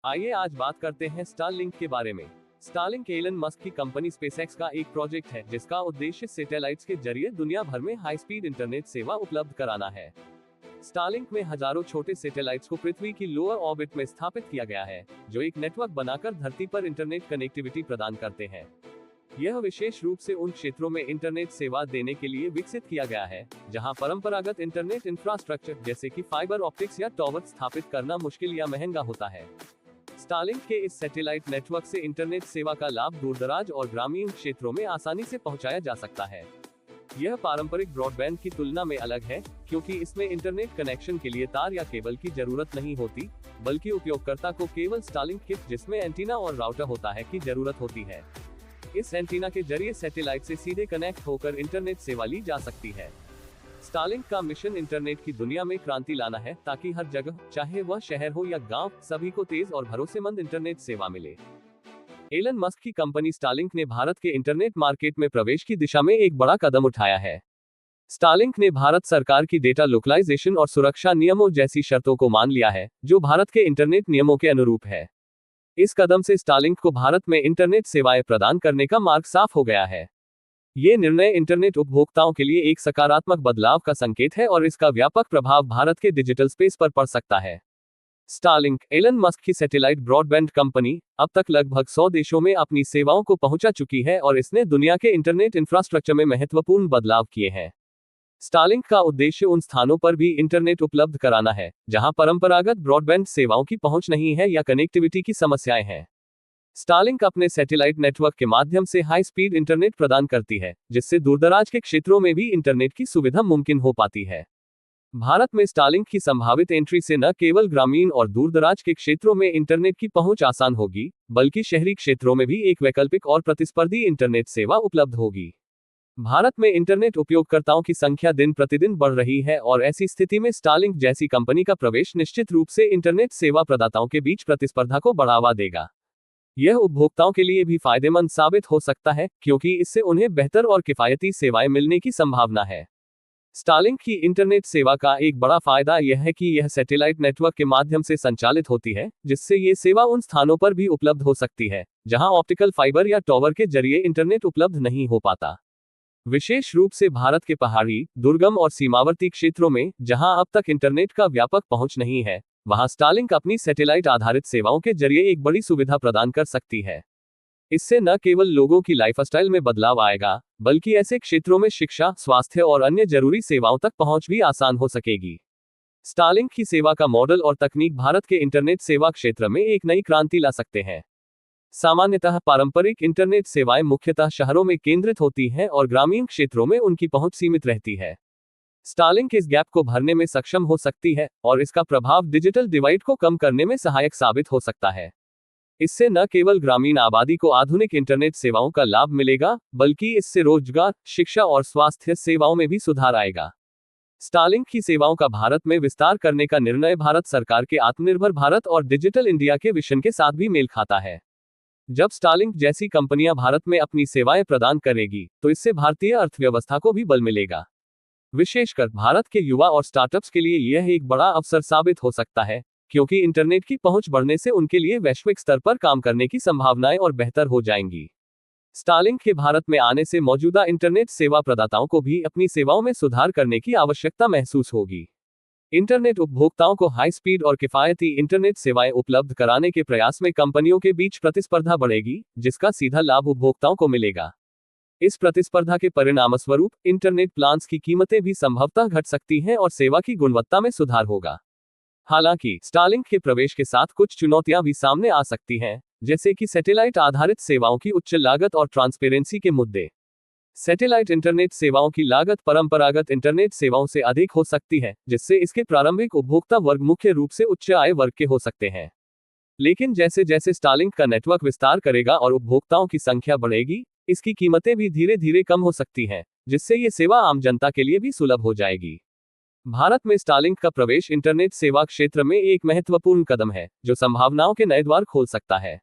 आइए आज बात करते हैं स्टारलिंक के बारे में। स्टारलिंक एलन मस्क की कंपनी स्पेसएक्स का एक प्रोजेक्ट है जिसका उद्देश्य सैटेलाइट्स के जरिए दुनिया भर में हाई स्पीड इंटरनेट सेवा उपलब्ध कराना है। स्टारलिंक में हजारों छोटे सैटेलाइट्स को पृथ्वी की लोअर ऑर्बिट में स्थापित किया गया है, जो एक नेटवर्क बनाकर धरती पर इंटरनेट कनेक्टिविटी प्रदान करते हैं। यह विशेष रूप से उन क्षेत्रों में इंटरनेट सेवा देने के लिए विकसित किया गया है जहां परंपरागत इंटरनेट इंफ्रास्ट्रक्चर जैसे कि फाइबर ऑप्टिक्स या टॉवर स्थापित करना मुश्किल या महंगा होता है। स्टारलिंक के इस सैटेलाइट नेटवर्क से इंटरनेट सेवा का लाभ दूरदराज और ग्रामीण क्षेत्रों में आसानी से पहुंचाया जा सकता है। यह पारंपरिक ब्रॉडबैंड की तुलना में अलग है क्योंकि इसमें इंटरनेट कनेक्शन के लिए तार या केबल की जरूरत नहीं होती, बल्कि उपयोगकर्ता को केवल स्टारलिंक किट जिसमें एंटीना और राउटर होता है की जरूरत होती है। इस एंटीना के जरिए सैटेलाइट से सीधे कनेक्ट होकर इंटरनेट सेवा ली जा सकती है। स्टारलिंक का मिशन इंटरनेट की दुनिया में क्रांति लाना है ताकि हर जगह, चाहे वह शहर हो या गांव, सभी को तेज और भरोसेमंद इंटरनेट सेवा मिले। एलन मस्क की कंपनी स्टारलिंक ने भारत के इंटरनेट मार्केट में प्रवेश की दिशा में एक बड़ा कदम उठाया है। स्टारलिंक ने भारत सरकार की डेटा लोकलाइजेशन और सुरक्षा नियमों जैसी शर्तों को मान लिया है, जो भारत के इंटरनेट नियमों के अनुरूप है। इस कदम से स्टारलिंक को भारत में इंटरनेट सेवाएं प्रदान करने का मार्ग साफ हो गया है। ये निर्णय इंटरनेट उपभोक्ताओं के लिए एक सकारात्मक बदलाव का संकेत है और इसका व्यापक प्रभाव भारत के डिजिटल स्पेस पर पड़ सकता है। स्टारलिंक, एलन मस्क की सैटेलाइट ब्रॉडबैंड कंपनी, अब तक लगभग 100 देशों में अपनी सेवाओं को पहुंचा चुकी है और इसने दुनिया के इंटरनेट इंफ्रास्ट्रक्चर में महत्वपूर्ण बदलाव किए हैं। स्टारलिंक का उद्देश्य उन स्थानों पर भी इंटरनेट उपलब्ध कराना है जहां परंपरागत ब्रॉडबैंड सेवाओं की पहुंच नहीं है या कनेक्टिविटी की समस्याएं हैं। स्टारलिंक अपने सैटेलाइट नेटवर्क के माध्यम से हाई स्पीड इंटरनेट प्रदान करती है, जिससे दूरदराज के क्षेत्रों में भी इंटरनेट की सुविधा मुमकिन हो पाती है। भारत में स्टारलिंक की संभावित एंट्री से न केवल ग्रामीण और दूरदराज के क्षेत्रों में इंटरनेट की पहुंच आसान होगी, बल्कि शहरी क्षेत्रों में भी एक वैकल्पिक और प्रतिस्पर्धी इंटरनेट सेवा उपलब्ध होगी। भारत में इंटरनेट उपयोगकर्ताओं की संख्या दिन प्रतिदिन बढ़ रही है और ऐसी स्थिति में स्टारलिंक जैसी कंपनी का प्रवेश निश्चित रूप से इंटरनेट सेवा प्रदाताओं के बीच प्रतिस्पर्धा को बढ़ावा देगा। यह उपभोक्ताओं के लिए भी फायदेमंद साबित हो सकता है क्योंकि इससे उन्हें बेहतर और किफायती सेवाएं मिलने की संभावना है। स्टारलिंक की इंटरनेट सेवा का एक बड़ा फायदा यह है कि यह सैटेलाइट नेटवर्क के माध्यम से संचालित होती है, जिससे ये सेवा उन स्थानों पर भी उपलब्ध हो सकती है जहां ऑप्टिकल फाइबर या टॉवर के जरिए इंटरनेट उपलब्ध नहीं हो पाता। विशेष रूप से भारत के पहाड़ी, दुर्गम और सीमावर्ती क्षेत्रों में, जहां अब तक इंटरनेट का व्यापक पहुंच नहीं है, वहां स्टारलिंक अपनी सैटेलाइट आधारित सेवाओं के जरिए एक बड़ी सुविधा प्रदान कर सकती है। इससे न केवल लोगों की लाइफस्टाइल में बदलाव आएगा, बल्कि ऐसे क्षेत्रों में शिक्षा, स्वास्थ्य और अन्य जरूरी सेवाओं तक पहुंच भी आसान हो सकेगी। स्टारलिंक की सेवा का मॉडल और तकनीक भारत के इंटरनेट सेवा क्षेत्र में एक नई क्रांति ला सकते हैं। सामान्यतः पारंपरिक इंटरनेट सेवाएं मुख्यतः शहरों में केंद्रित होती हैं और ग्रामीण क्षेत्रों में उनकी पहुंच सीमित रहती है। स्टारलिंक इस गैप को भरने में सक्षम हो सकती है और इसका प्रभाव डिजिटल डिवाइड को कम करने में सहायक साबित हो सकता है। इससे न केवल ग्रामीण आबादी को आधुनिक इंटरनेट सेवाओं का लाभ मिलेगा, बल्कि इससे रोजगार, शिक्षा और स्वास्थ्य सेवाओं में भी सुधार आएगा। स्टारलिंक की सेवाओं का भारत में विस्तार करने का निर्णय भारत सरकार के आत्मनिर्भर भारत और डिजिटल इंडिया के विजन के साथ भी मेल खाता है। जब स्टारलिंक जैसी कंपनियां भारत में अपनी सेवाएं प्रदान करेगी, तो इससे भारतीय अर्थव्यवस्था को भी बल मिलेगा। विशेषकर भारत के युवा और स्टार्टअप्स के लिए यह एक बड़ा अवसर साबित हो सकता है, क्योंकि इंटरनेट की पहुंच बढ़ने से उनके लिए वैश्विक स्तर पर काम करने की संभावनाएं और बेहतर हो जाएंगी। स्टारलिंक के भारत में आने से मौजूदा इंटरनेट सेवा प्रदाताओं को भी अपनी सेवाओं में सुधार करने की आवश्यकता महसूस होगी। इंटरनेट उपभोक्ताओं को हाई स्पीड और किफायती इंटरनेट सेवाएं उपलब्ध कराने के प्रयास में कंपनियों के बीच प्रतिस्पर्धा बढ़ेगी, जिसका सीधा लाभ उपभोक्ताओं को मिलेगा। इस प्रतिस्पर्धा के परिणामस्वरूप इंटरनेट प्लान्स की कीमतें भी संभवतः घट सकती हैं और सेवा की गुणवत्ता में सुधार होगा। हालांकि स्टारलिंक के प्रवेश के साथ कुछ चुनौतियां भी सामने आ सकती हैं, जैसे कि सैटेलाइट आधारित सेवाओं की उच्च लागत और ट्रांसपेरेंसी के मुद्दे। सैटेलाइट इंटरनेट सेवाओं की लागत परंपरागत इंटरनेट सेवाओं से अधिक हो सकती है, जिससे इसके प्रारंभिक उपभोक्ता वर्ग मुख्य रूप से उच्च आय वर्ग के हो सकते हैं। लेकिन जैसे जैसे स्टारलिंक का नेटवर्क विस्तार करेगा और उपभोक्ताओं की संख्या बढ़ेगी, इसकी कीमतें भी धीरे धीरे कम हो सकती हैं, जिससे ये सेवा आम जनता के लिए भी सुलभ हो जाएगी। भारत में स्टारलिंक का प्रवेश इंटरनेट सेवा क्षेत्र में एक महत्वपूर्ण कदम है, जो संभावनाओं के नए द्वार खोल सकता है।